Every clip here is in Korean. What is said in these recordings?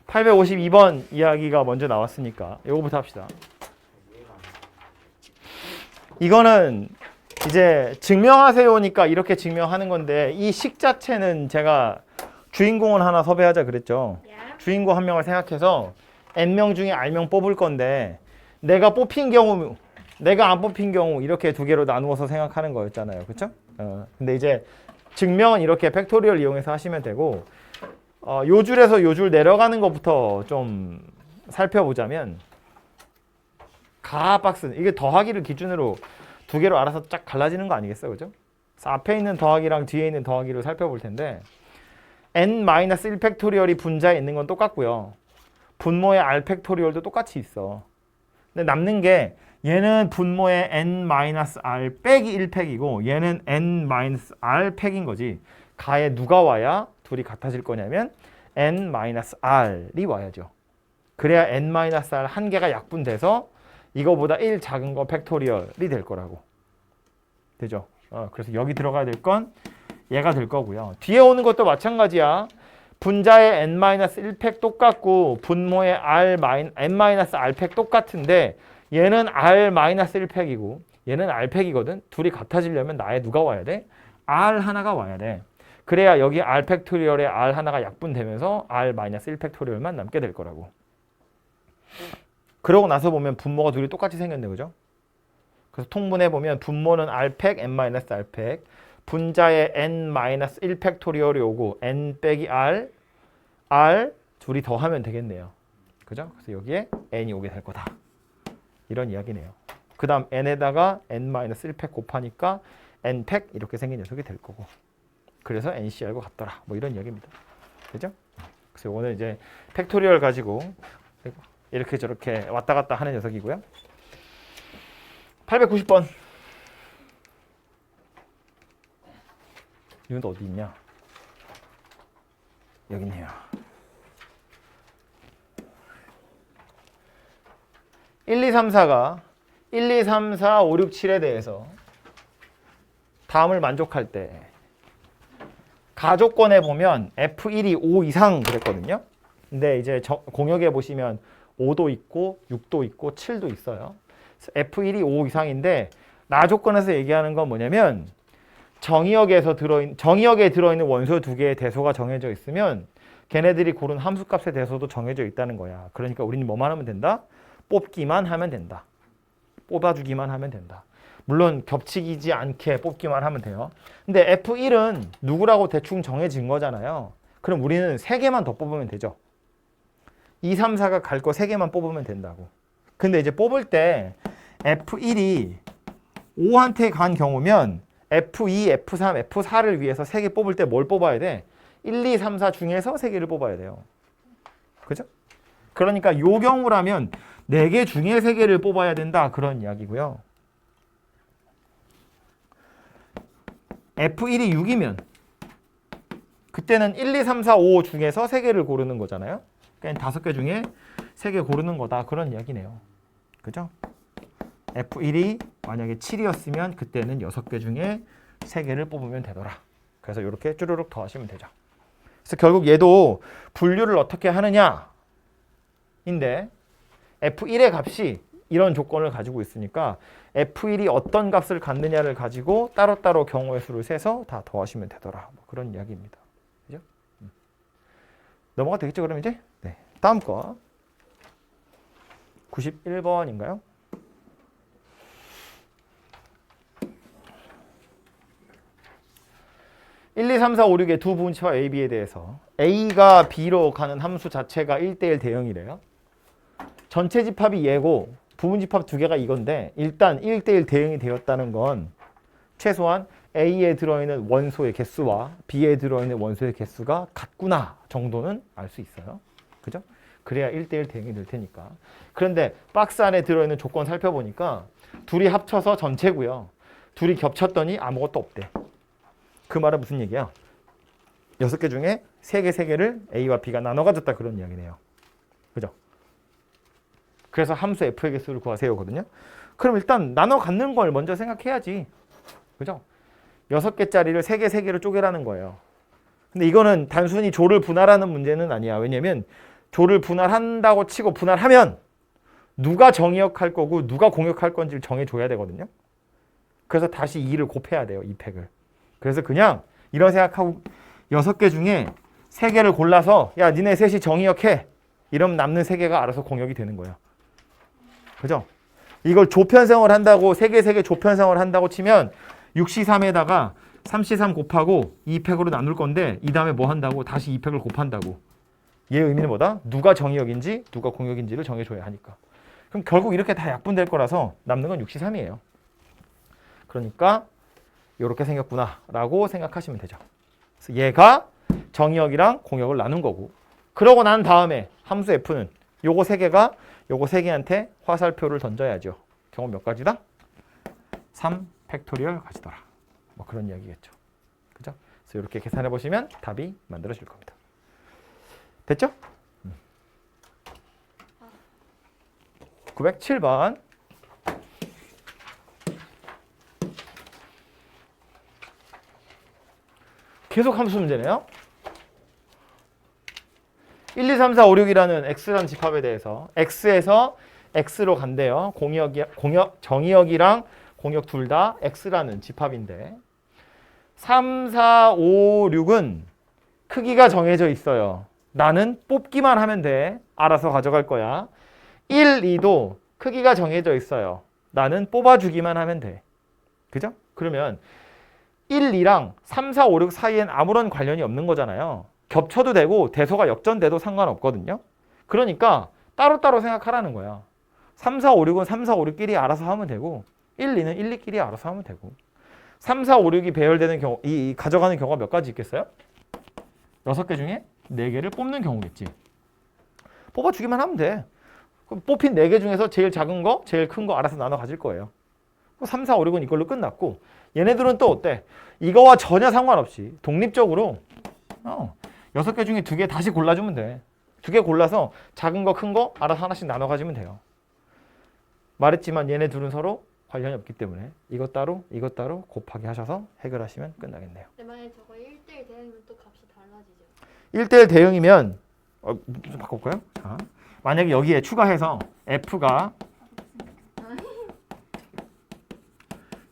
852번 이야기가 먼저 나왔으니까 이거부터 합시다. 이거는 이제 증명하세요니까 이렇게 증명하는 건데 이 식 자체는 제가 주인공을 하나 섭외하자 그랬죠. 주인공 한 명을 생각해서 N명 중에 R명 뽑을 건데 내가 뽑힌 경우, 내가 안 뽑힌 경우 이렇게 두 개로 나누어서 생각하는 거였잖아요. 그렇죠? 근데 이제 증명은 이렇게 팩토리얼 이용해서 하시면 되고 요 줄에서 요 줄 내려가는 것부터 좀 살펴보자면 가박스 이게 더하기를 기준으로 두 개로 알아서 쫙 갈라지는 거 아니겠어요? 그죠? 그래서 앞에 있는 더하기랑 뒤에 있는 더하기를 살펴볼 텐데 n-1 팩토리얼이 분자에 있는 건 똑같고요. 분모의 r 팩토리얼도 똑같이 있어. 근데 남는 게 얘는 분모의 n-r 빼기 1팩이고 얘는 n-r 팩인 거지. 가에 누가 와야 둘이 같아질 거냐면 n-r이 와야죠. 그래야 n-r 한 개가 약분돼서 이거보다 1 작은 거 팩토리얼이 될 거라고. 되죠? 그래서 여기 들어가야 될 건 얘가 될 거고요. 뒤에 오는 것도 마찬가지야. 분자의 n-1팩 똑같고 분모의 n-r팩 똑같은데 얘는 r-1팩이고 얘는 r팩이거든. 둘이 같아지려면 나에 누가 와야 돼? r 하나가 와야 돼. 그래야 여기 r 팩토리얼에 r 하나가 약분되면서 r-1 팩토리얼만 남게 될 거라고. 그러고 나서 보면 분모가 둘이 똑같이 생겼네. 그죠? 그래서 통분해 보면 분모는 r팩, n-r팩, 분자의 n-1 팩토리얼이 오고 n 빼기 r 둘이 더하면 되겠네요. 그죠? 그래서 여기에 n이 오게 될 거다. 이런 이야기네요. 그 다음 n에다가 n-1팩 곱하니까 n팩 이렇게 생긴 녀석이 될 거고. 그래서 NCR과 같더라. 뭐 이런 이야기입니다. 그죠? 그래서 오늘 이제 팩토리얼 가지고 이렇게 저렇게 왔다 갔다 하는 녀석이고요. 890번. 이건 또 어디 있냐? 여기 있네요. 1, 2, 3, 4가 1, 2, 3, 4, 5, 6, 7에 대해서 다음을 만족할 때 가조건에 보면 F1이 5 이상 그랬거든요. 근데 이제 공역에 보시면 5도 있고 6도 있고 7도 있어요. F1이 5 이상인데 나조건에서 얘기하는 건 뭐냐면 정의역에 들어있는 원소 두 개의 대소가 정해져 있으면 걔네들이 고른 함수값의 대소도 정해져 있다는 거야. 그러니까 우리는 뭐만 하면 된다? 뽑기만 하면 된다. 뽑아주기만 하면 된다. 물론 겹치지 않게 뽑기만 하면 돼요. 근데 F1은 누구라고 대충 정해진 거잖아요. 그럼 우리는 3개만 더 뽑으면 되죠. 2, 3, 4가 갈 거 3개만 뽑으면 된다고. 근데 이제 뽑을 때 F1이 5한테 간 경우면 F2, F3, F4를 위해서 3개 뽑을 때 뭘 뽑아야 돼? 1, 2, 3, 4 중에서 3개를 뽑아야 돼요. 그죠? 그러니까 요 경우라면 4개 중에 3개를 뽑아야 된다. 그런 이야기고요. F1이 6이면 그때는 1, 2, 3, 4, 5 중에서 3개를 고르는 거잖아요. 그러니까 5개 중에 3개 고르는 거다. 그런 이야기네요. 그죠? F1이 만약에 7이었으면 그때는 6개 중에 3개를 뽑으면 되더라. 그래서 이렇게 쭈루룩 더하시면 되죠. 그래서 결국 얘도 분류를 어떻게 하느냐 인데 F1의 값이 이런 조건을 가지고 있으니까 F1이 어떤 값을 갖느냐를 가지고 따로따로 경우의 수를 세서 다 더하시면 되더라. 뭐 그런 이야기입니다. 그죠? 넘어가 되겠죠, 그럼 이제? 네. 다음 거. 91번인가요? (1, 2, 3, 4, 5, 6의 두 부분치와 A, B에 대해서 A가 B로 가는 함수 자체가 1대1 대응이래요. 전체 집합이 얘고 부분집합 두 개가 이건데 일단 1대1 대응이 되었다는 건 최소한 A에 들어있는 원소의 개수와 B에 들어있는 원소의 개수가 같구나 정도는 알 수 있어요. 그죠? 그래야 1대1 대응이 될 테니까. 그런데 박스 안에 들어있는 조건 살펴보니까 둘이 합쳐서 전체고요. 둘이 겹쳤더니 아무것도 없대. 그 말은 무슨 얘기야? 6개 중에 3개를 A와 B가 나눠 가졌다 그런 이야기네요. 그죠? 그래서 함수 F의 개수를 구하세요거든요. 그럼 일단 나눠 갖는 걸 먼저 생각해야지. 그죠? 6개짜리를 3개로 쪼개라는 거예요. 근데 이거는 단순히 조를 분할하는 문제는 아니야. 왜냐면 조를 분할한다고 치고 분할하면 누가 정의역할 거고 누가 공역할 건지를 정해줘야 되거든요. 그래서 다시 2를 곱해야 돼요. 2팩을. 그래서 그냥 이런 생각하고 6개 중에 3개를 골라서 야 니네 셋이 정의역해. 이러면 남는 3개가 알아서 공역이 되는 거예요. 그죠? 이걸 조편성을 한다고 3개 조편성을 한다고 치면 6C3에다가 3C3 곱하고 2팩으로 나눌 건데 이 다음에 뭐 한다고? 다시 2팩을 곱한다고. 얘의 의미는 뭐다? 누가 정의역인지 누가 공역인지를 정해줘야 하니까. 그럼 결국 이렇게 다 약분될 거라서 남는 건 6C3이에요. 그러니까 이렇게 생겼구나 라고 생각하시면 되죠. 그래서 얘가 정의역이랑 공역을 나눈 거고 그러고 난 다음에 함수 f는 요거 3개가 요거 3개한테 화살표를 던져야죠. 경우 몇 가지다? 3 팩토리얼 가지더라. 뭐 그런 이야기겠죠. 그죠? 그래서 이렇게 계산해 보시면 답이 만들어질 겁니다. 됐죠? 907번. 계속 함수 문제네요. 1, 2, 3, 4, 5, 6이라는 x라는 집합에 대해서 x에서 x로 간대요. 정의역이랑 공역 둘 다 x라는 집합인데 3, 4, 5, 6은 크기가 정해져 있어요. 나는 뽑기만 하면 돼. 알아서 가져갈 거야. 1, 2도 크기가 정해져 있어요. 나는 뽑아주기만 하면 돼. 그죠? 그러면 1, 2랑 3, 4, 5, 6 사이엔 아무런 관련이 없는 거잖아요. 겹쳐도 되고 대소가 역전돼도 상관없거든요. 그러니까 따로따로 생각하라는 거야. 3, 4, 5, 6은 3, 4, 5, 6끼리 알아서 하면 되고 1, 2는 1, 2끼리 알아서 하면 되고 3, 4, 5, 6이 배열되는 경우, 가져가는 경우가 몇 가지 있겠어요? 6개 중에 4개를 뽑는 경우겠지. 뽑아주기만 하면 돼. 그럼 뽑힌 4개 중에서 제일 작은 거, 제일 큰 거 알아서 나눠 가질 거예요. 3, 4, 5, 6은 이걸로 끝났고 얘네들은 또 어때? 이거와 전혀 상관없이 독립적으로 6개 중에 2개 다시 골라주면 돼. 2개 골라서 작은 거, 큰 거 알아서 하나씩 나눠 가지면 돼요. 말했지만 얘네 둘은 서로 관련이 없기 때문에 이것 따로 곱하기 하셔서 해결하시면 끝나겠네요. 근데 만약에 저거 1대1 대응이면 또 값이 달라지죠. 1대1 대응이면 좀 바꿔볼까요? 자, 만약에 여기에 추가해서 f가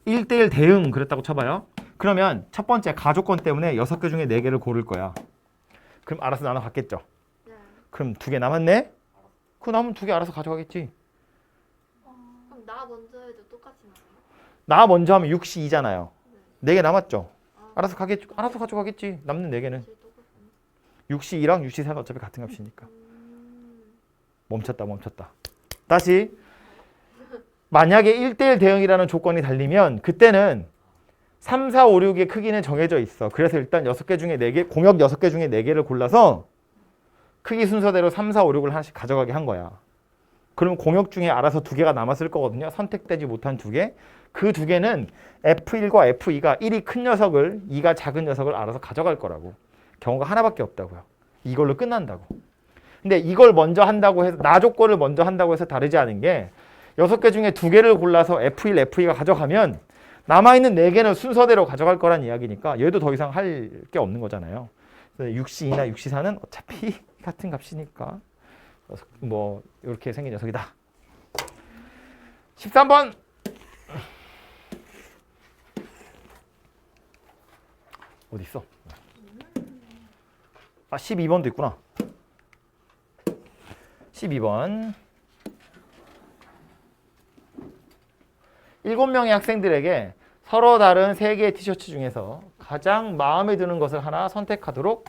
1대1 대응 그랬다고 쳐봐요. 그러면 첫 번째 가조건 때문에 6개 중에 4개를 고를 거야. 그럼 알아서 나눠 갖겠죠. 네. 그럼 2개 남았네? 그 남은 2개 알아서 가져가겠지. 그럼 나 먼저 해도 똑같이 나와요? 나 먼저 하면 6시 2잖아요. 네. 4개 남았죠. 아, 알아서 가져가겠지. 남는 4개는. 제일 똑같네. 6시 2랑 6시 4는 어차피 같은 값이니까. 멈췄다. 다시. 만약에 1대1 대응이라는 조건이 달리면 그때는 3, 4, 5, 6의 크기는 정해져 있어. 그래서 일단 6개 중에 4개, 공역 6개 중에 4개를 골라서 크기 순서대로 3, 4, 5, 6을 하나씩 가져가게 한 거야. 그러면 공역 중에 알아서 2개가 남았을 거거든요. 선택되지 못한 2개. 그 2개는 F1과 F2가 1이 큰 녀석을, 2가 작은 녀석을 알아서 가져갈 거라고. 경우가 하나밖에 없다고요. 이걸로 끝난다고. 근데 이걸 먼저 한다고 해서, 나 조건을 먼저 한다고 해서 다르지 않은 게 6개 중에 2개를 골라서 F1, F2가 가져가면 남아있는 4개는 순서대로 가져갈 거란 이야기니까 얘도 더 이상 할 게 없는 거잖아요. 6C2나 6C4는 어차피 같은 값이니까 뭐 이렇게 생긴 녀석이다. 13번. 어디 있어? 12번도 있구나. 12번. 7명의 학생들에게 서로 다른 3개의 티셔츠 중에서 가장 마음에 드는 것을 하나 선택하도록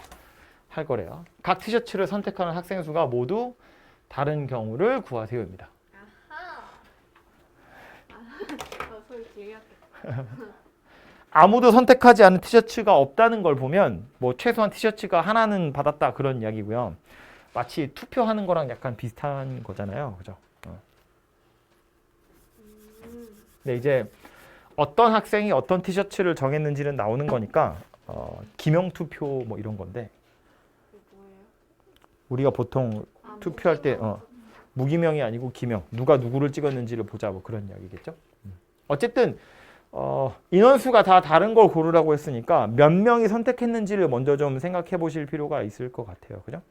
할 거래요. 각 티셔츠를 선택하는 학생 수가 모두 다른 경우를 구하세요입니다. 소리 길겠다. 아무도 선택하지 않은 티셔츠가 없다는 걸 보면 뭐 최소한 티셔츠가 하나는 받았다 그런 이야기고요. 마치 투표하는 거랑 약간 비슷한 거잖아요. 그죠? 근데 이제 어떤 학생이 어떤 티셔츠를 정했는지는 나오는 거니까 기명 투표 뭐 이런 건데 그게 뭐예요? 우리가 보통 투표할 때 무기명이 아니고 기명 누가 누구를 찍었는지를 보자 뭐 그런 이야기겠죠. 어쨌든 인원수가 다 다른 걸 고르라고 했으니까 몇 명이 선택했는지를 먼저 좀 생각해 보실 필요가 있을 것 같아요. 그죠?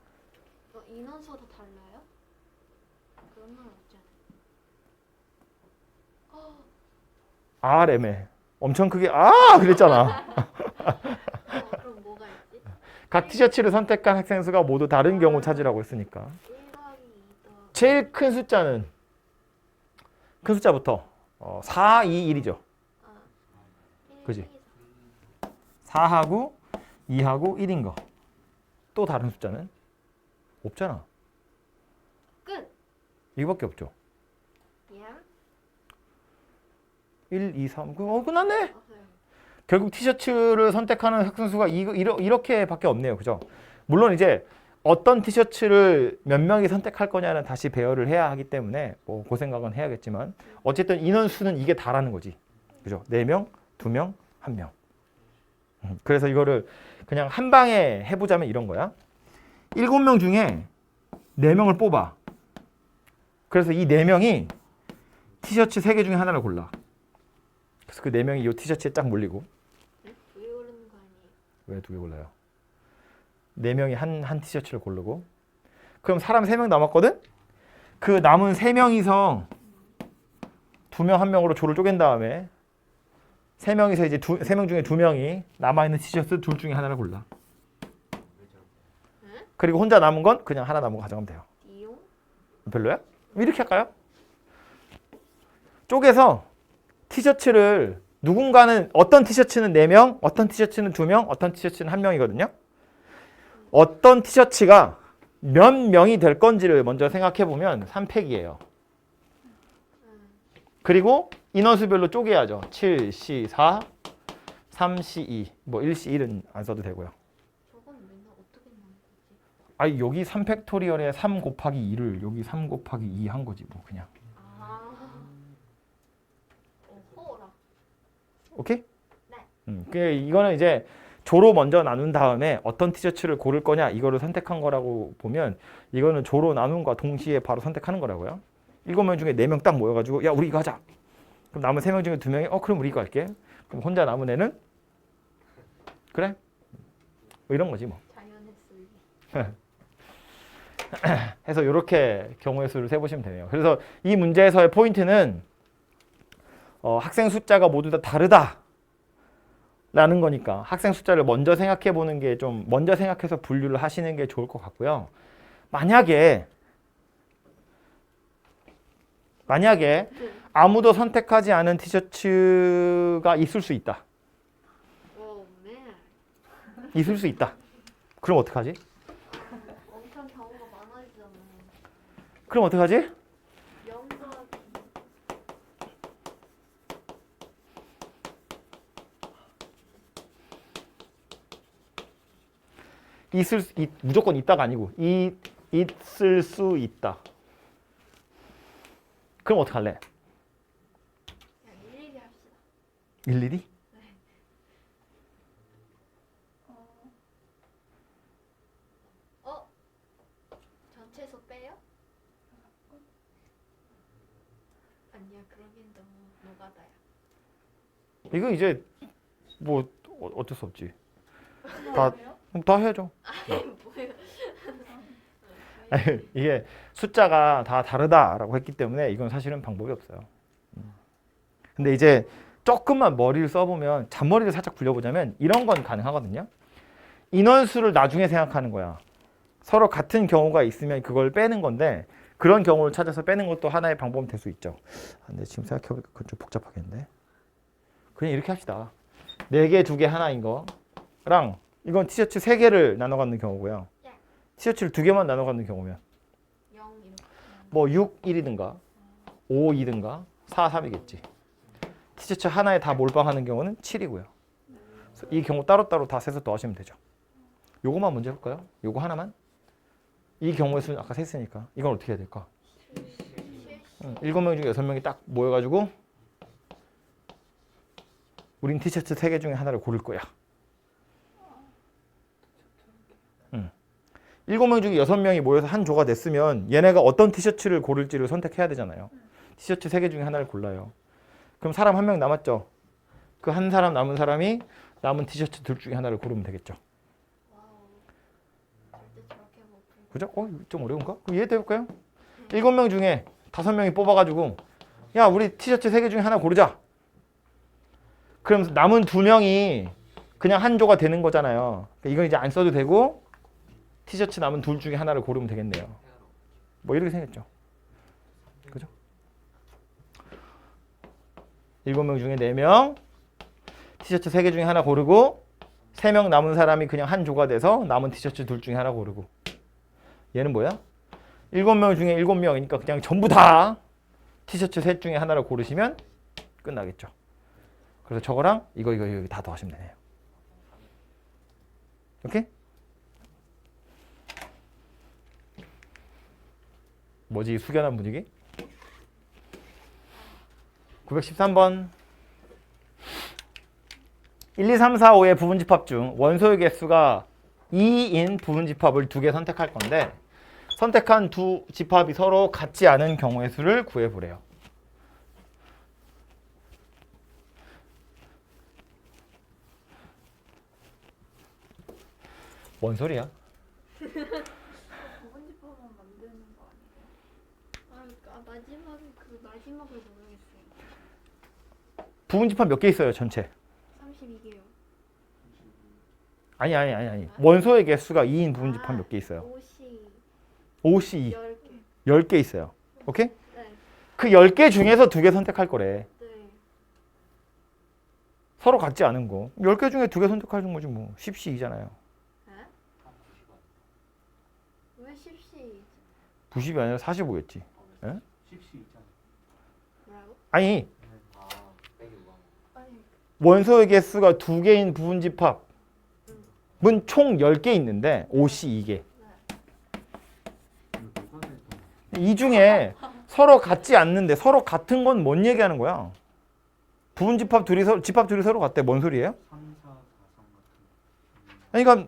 인원수가 다 달라요? 그런 말 없지 않아요? RM에 엄청 크게 그랬잖아. 그럼 뭐가 있지? 각 티셔츠를 선택한 학생 수가 모두 다른 경우 찾으라고 했으니까 1 더하기 2 더하기 제일 큰 숫자는 큰 숫자부터 4, 2, 1이죠. 1, 그지? 2, 4하고 2하고 1인 거. 또 다른 숫자는 없잖아. 끝! 이거밖에 없죠. 예? 1, 2, 3. 끝났네. 네. 결국 티셔츠를 선택하는 학생 수가 이렇게밖에 없네요. 그죠? 물론 이제 어떤 티셔츠를 몇 명이 선택할 거냐는 다시 배열을 해야 하기 때문에 뭐 그 생각은 해야겠지만 어쨌든 인원수는 이게 다라는 거지. 그죠? 4명, 2명, 1명. 그래서 이거를 그냥 한 방에 해보자면 이런 거야. 7명 중에 4명을 뽑아. 그래서 이 4명이 티셔츠 3개 중에 하나를 골라. 그래서 그 4명이 이 티셔츠에 딱 몰리고. 왜 오르는 거 아니에요? 왜 2개 골라요? 4명이 한 티셔츠를 고르고. 그럼 사람 3명 남았거든? 그 남은 3명이서 2명 1명으로 조를 쪼갠 다음에 3명이서 이제 3명 중에 2명이 남아있는 티셔츠 둘 중에 하나를 골라. 그리고 혼자 남은 건 그냥 하나 남은 거 가져가면 돼요. 이용? 별로야? 이렇게 할까요? 쪼개서 티셔츠를 누군가는 어떤 티셔츠는 4명, 어떤 티셔츠는 2명, 어떤 티셔츠는 1명이거든요. 어떤 티셔츠가 몇 명이 될 건지를 먼저 생각해 보면 3팩이에요. 그리고 인원수별로 쪼개야죠. 7C 4, 3C 2, 뭐 1C 1은 안 써도 되고요. 저건 맨날 어떻게 나온 거지? 여기 3팩토리얼에 3 곱하기 2를 여기 3 곱하기 2 한 거지 뭐 그냥. 호라. 오케이? 네. 이거는 이제 조로 먼저 나눈 다음에 어떤 티셔츠를 고를 거냐 이거를 선택한 거라고 보면 이거는 조로 나눈과 동시에 바로 선택하는 거라고요. 7명 중에 4명 딱 모여가지고 야 우리 이거 하자. 그럼 남은 3명 중에 2명이 그럼 우리 이거 할게. 그럼 혼자 남은 애는 그래? 뭐 이런 거지 뭐. 자연의 술. 해서 이렇게 경우의 수를 세보시면 되네요. 그래서 이 문제에서의 포인트는 학생 숫자가 모두 다 다르다. 라는 거니까 학생 숫자를 먼저 생각해 보는 게 좀 먼저 생각해서 분류를 하시는 게 좋을 것 같고요. 만약에 아무도 선택하지 않은 티셔츠가 있을 수 있다. 오, 맨. 있을 수 있다. 그럼 어떡하지? 엄청 경우가 많아지잖아. 그럼 어떡하지? 0 더하기 무조건 있다가 아니고 있을 수 있다. 그럼 어떡할래? 그냥 일일이 합시다. 일일이? 전체에서 빼요? 아니야, 그러긴 너무 노가다야. 이거 이제 뭐 어쩔 수 없지. 다 해야죠. 뭐예요? 이게 숫자가 다 다르다라고 했기 때문에 이건 사실은 방법이 없어요. 근데 이제 조금만 머리를 써보면 잔머리를 살짝 굴려보자면 이런 건 가능하거든요. 인원수를 나중에 생각하는 거야. 서로 같은 경우가 있으면 그걸 빼는 건데 그런 경우를 찾아서 빼는 것도 하나의 방법은 될 수 있죠. 근데 지금 생각해보니까 그건 좀 복잡하겠는데. 그냥 이렇게 합시다. 4개, 2개, 하나인 거랑 이건 티셔츠 3개를 나눠 갖는 경우고요. 티셔츠를 2개만 나눠 갖는 경우면 0 이렇게. 뭐 6, 1이든가 5, 2든가 4, 3이겠지. 티셔츠 하나에 다 몰빵하는 경우는 7이고요. 이 경우 따로따로 다 세서 더하시면 되죠. 요거만 문제 볼까요? 요거 하나만? 이 경우의 수는 아까 셌으니까 이건 어떻게 해야 될까? 7명 중에 6명이 딱 모여가지고 우린 티셔츠 3개 중에 하나를 고를 거야. 7명 중에 6명이 모여서 한 조가 됐으면 얘네가 어떤 티셔츠를 고를지를 선택해야 되잖아요. 티셔츠 3개 중에 하나를 골라요. 그럼 사람 1명 남았죠. 그 한 사람 남은 사람이 남은 티셔츠 둘 중에 하나를 고르면 되겠죠. 와우. 절대 저렇게 못 풀. 그죠? 좀 어려운가? 그럼 이해해볼까요? 7명 중에 5명이 뽑아가지고 야 우리 티셔츠 3개 중에 하나 고르자. 그럼 남은 2명이 그냥 한 조가 되는 거잖아요. 그러니까 이건 이제 안 써도 되고 티셔츠 남은 둘 중에 하나를 고르면 되겠네요. 뭐 이렇게 생겼죠. 그죠? 7명 중에 4명 티셔츠 3개 중에 하나 고르고 3명 남은 사람이 그냥 한 조가 돼서 남은 티셔츠 둘 중에 하나 고르고 얘는 뭐야? 7명 중에 7명이니까 그냥 전부 다 티셔츠 셋 중에 하나를 고르시면 끝나겠죠. 그래서 저거랑 이거 다 더하시면 되네요. 오케이? 뭐지 이 숙연한 분위기? 913번 1, 2, 3, 4, 5의 부분집합 중 원소의 개수가 2인 부분집합을 2개 선택할 건데 선택한 두 집합이 서로 같지 않은 경우의 수를 구해보래요. 뭔 소리야? 부분집합만 만드는 거 아니에요? 마지막을 모르겠어요. 부분집합 몇 개 있어요 전체? 32개요. 아니. 원소의 개수가 2인 부분집합 몇 개 있어요? 5C 10개. 10개 있어요. 오케이? 네. 그 10개 중에서 2개 선택할 거래. 네. 서로 같지 않은 거. 10개 중에 2개 선택하는 거지 뭐. 10C이잖아요. 왜 10시? 90이 아니라 45였지. 예? 10시 있잖아. 뭐라고? 아니 빼기 5만. 아니 원소의 개수가 2개인 부분집합은 총 10개 있는데 5C 2개. 이 중에 서로 같지 않는데 서로 같은 건 뭔 얘기하는 거야? 부분집합 집합 둘이 서로 같대. 뭔 소리예요? 3, 4, 4, 3 같은. 그러니까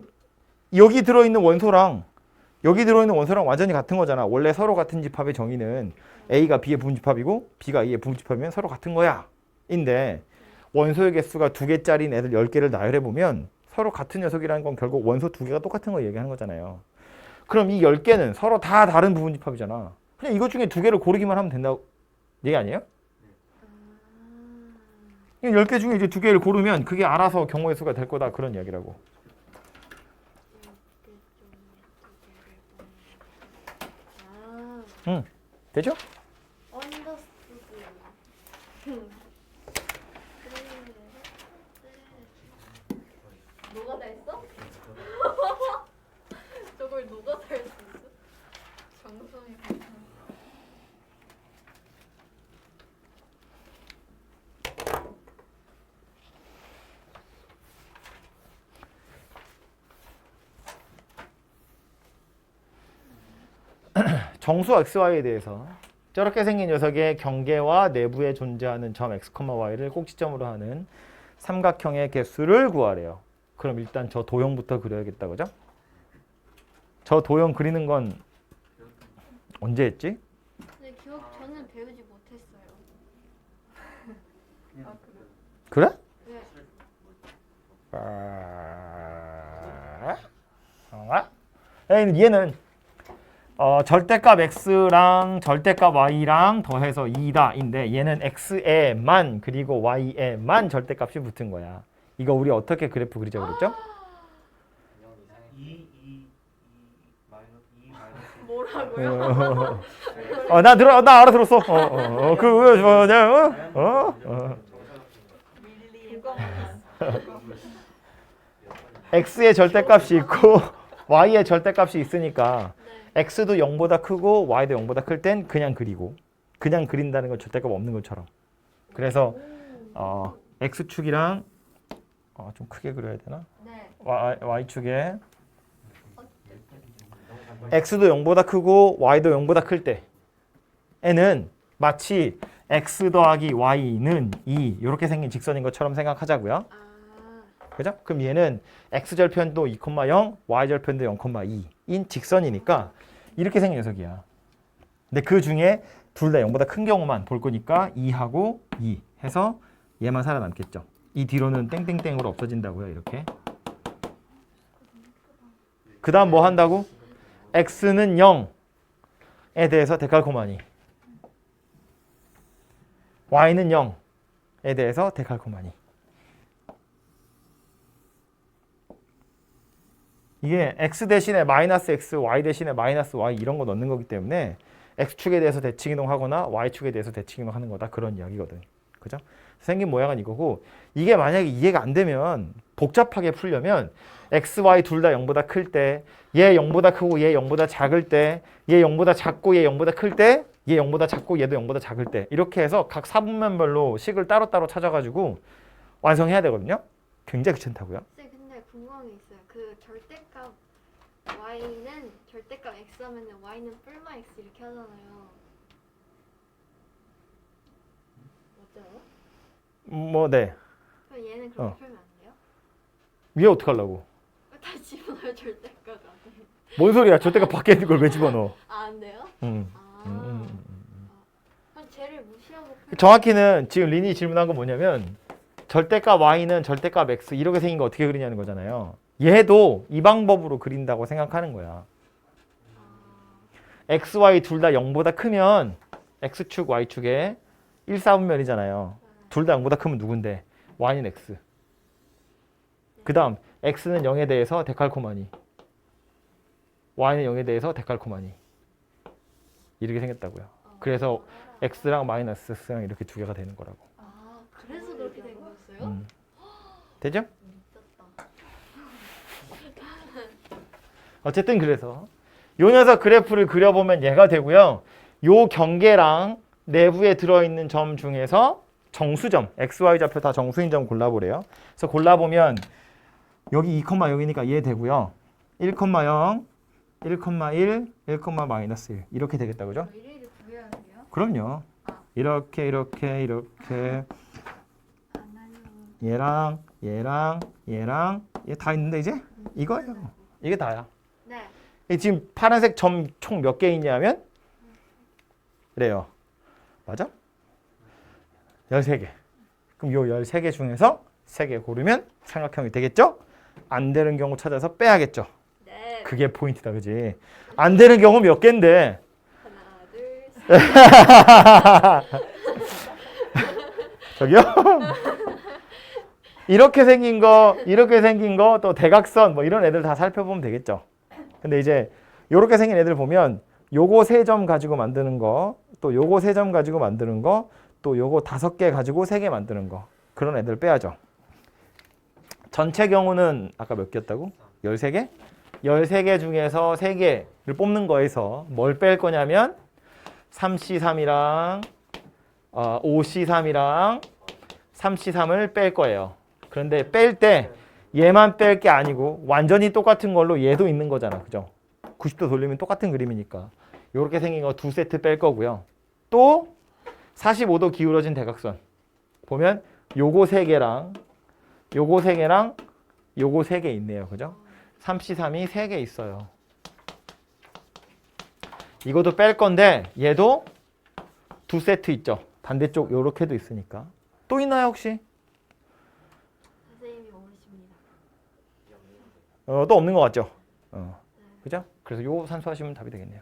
여기 들어있는 원소랑 여기 들어있는 원소랑 완전히 같은 거잖아. 원래 서로 같은 집합의 정의는 A가 B의 부분집합이고 B가 A의 부분집합이면 서로 같은 거야. 인데 원소의 개수가 2개짜리인 애들 10개를 나열해보면 서로 같은 녀석이라는 건 결국 원소 2개가 똑같은 거 얘기하는 거잖아요. 그럼 이 10개는 서로 다 다른 부분집합이잖아. 그냥 이것 중에 2개를 고르기만 하면 된다고 얘기 아니에요? 10개 중에 이제 2개를 고르면 그게 알아서 경우의 수가 될 거다. 그런 이야기라고. 아, 되죠? 언더스투드. 너가 다 했어? 저걸 너가 다 했어? 정성이 괜찮아. 정수 xy에 대해서 저렇게 생긴 녀석의 경계와 내부에 존재하는 점 x, y를 꼭지점으로 하는 삼각형의 개수를 구하래요. 그럼 일단 저 도형부터 그려야겠다, 그죠? 저 도형 그리는 건 언제 했지? 근데 저는 배우지 못했어요. 아 그래? 그래? 네. 얘는 절대값 x랑 절대값 y랑 더해서 2다인데 얘는 x에만 그리고 y에만 절대값이 붙은 거야. 이거 우리 어떻게 그래프 그리자고 그랬죠? 2 마이너스 2 마이너스 뭐라고요? 나 알아들었어. 그 뭐냐? 밀리 x의 절대값이 있고 y의 절대값이 있으니까 네. x도 0보다 크고 y도 0보다 클 땐 그냥 그리고 그냥 그린다는 건 절대값 없는 것처럼. 그래서 x축이랑 좀 크게 그려야 되나? 네. y축에 x도 0보다 크고 y도 0보다 클 때에는 마치 x 더하기 y는 2 이렇게 생긴 직선인 것처럼 생각하자고요. 아, 그죠? 그럼 얘는 x절편도 2,0, y절편도 0,2인 직선이니까 이렇게 생긴 녀석이야. 근데 그 중에 둘 다 0보다 큰 경우만 볼 거니까 2하고 2 해서 얘만 살아남겠죠. 이 뒤로는 땡땡땡으로 없어진다고요. 이렇게. 그 다음 뭐 한다고? x는 0에 대해서 데칼코마니. y는 0에 대해서 데칼코마니. 이게 x 대신에 마이너스 x, y 대신에 마이너스 y 이런 거 넣는 거기 때문에 x축에 대해서 대칭이동하거나 y축에 대해서 대칭이동하는 거다. 그런 이야기거든. 그죠? 생긴 모양은 이거고 이게 만약에 이해가 안 되면 복잡하게 풀려면 x, y 둘 다 0보다 클 때 얘 0보다 크고 얘 0보다 작을 때 얘 0보다 작고 얘 0보다 클 때 얘 0보다 작고 얘도 0보다 작을 때 이렇게 해서 각 사분면별로 식을 따로따로 찾아가지고 완성해야 되거든요. 굉장히 귀찮다고요. 쌤 근데 궁금한 게 있어요. 그 절대값 y는 절대값 x 하면은 y는 뿔마 x 이렇게 하잖아요. 맞아요? 뭐 네. 그럼 얘는 그렇게 어. 풀면 안 돼요? 위에 어떡하려고? 다 집어넣어요 절대값 안 돼요? 뭔 소리야? 저때가 밖에 있는 걸 왜 집어넣어? 안 돼요? 음. 아. 그럼 쟤를 무시하고 풀면 정확히는 지금 린이 질문한 건 뭐냐면 절대값 y는 절대값 x 이렇게 생긴 거 어떻게 그리냐는 거잖아요. 얘도 이 방법으로 그린다고 생각하는 거야. x, y 둘 다 0보다 크면 x축, y축에 1, 4분면이잖아요. 둘 다 0보다 크면 누군데? y는 x. 그 다음 x는 0에 대해서 데칼코마니. y는 0에 대해서 데칼코마니. 이렇게 생겼다고요. 그래서 x랑 마이너스 x랑 이렇게 두 개가 되는 거라고. 아 그래서 그렇게 된 거였어요? 되죠? 미쳤다. 어쨌든 그래서 요 녀석 그래프를 그려보면 얘가 되고요. 요 경계랑 내부에 들어있는 점 중에서 정수점, x, y 좌표 다 정수인 점 골라보래요. 그래서 골라보면 여기 2, 여기니까 얘 되고요. 1, 0, 1, 1, 마이너스 1 이렇게 되겠다, 그죠? 일일이 구해야 돼요? 그럼요. 이렇게 안 하려고. 얘랑 얘 다 있는데 이제 이거예요. 이게 다야. 네. 이 지금 파란색 점 총 몇 개 있냐면 그래요. 맞아? 13개. 그럼 요 13개 중에서 3개 고르면 삼각형이 되겠죠? 안 되는 경우 찾아서 빼야겠죠. 네. 그게 포인트다, 그지? 안 되는 경우 몇 개인데? 하나, 둘, 셋. 저기요? 이렇게 생긴 거, 또 대각선 뭐 이런 애들 다 살펴보면 되겠죠. 근데 이제 요렇게 생긴 애들 보면 요거 3점 가지고 만드는 거, 또 요거 3점 가지고 만드는 거, 또 요거 5개 가지고 3개 만드는 거. 그런 애들 빼야죠. 전체 경우는 아까 몇 개였다고? 13개? 13개 중에서 3개를 뽑는 거에서 뭘 뺄 거냐면 3C3이랑 5C3이랑 3C3을 뺄 거예요. 그런데 뺄 때 얘만 뺄 게 아니고 완전히 똑같은 걸로 얘도 있는 거잖아. 그죠? 90도 돌리면 똑같은 그림이니까. 이렇게 생긴 거 2세트 뺄 거고요. 또 45도 기울어진 대각선. 보면 요거 3개랑 요거 3개랑 요거 3개 있네요. 그죠? 3C3이 3개 있어요. 이것도 뺄 건데 얘도 2세트 있죠. 반대쪽 요렇게도 있으니까. 또 있나요 혹시? 선생님이 모르십니다. 또 없는 것 같죠? 그죠? 그래서 요 산수하시면 답이 되겠네요.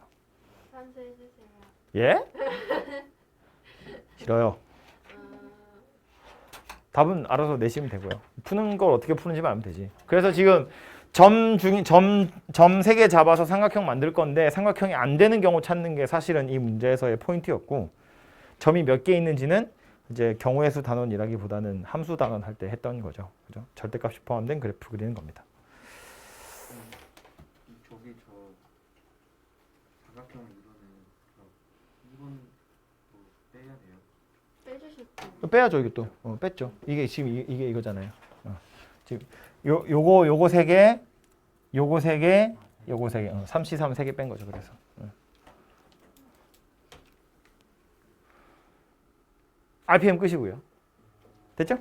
산수해 주세요. 예? 싫어요. 답은 알아서 내시면 되고요. 푸는 걸 어떻게 푸는지만 알면 되지. 그래서 지금 점 3개 잡아서 삼각형 만들 건데 삼각형이 안 되는 경우 찾는 게 사실은 이 문제에서의 포인트였고 점이 몇 개 있는지는 이제 경우의 수 단원이라기보다는 함수 단원 할 때 했던 거죠. 그죠? 절대값이 포함된 그래프 그리는 겁니다. 저기 저 삼각형 이거는 이건 뭐 빼야 돼요? 빼주실 분. 빼야죠, 이것도. 뺐죠. 이게 지금 이게 이거잖아요. 지금 요거 3개, 요거 3개, 요거 3개. 3C3 3개 뺀 거죠. 그래서. RPM 끄시고요. 됐죠?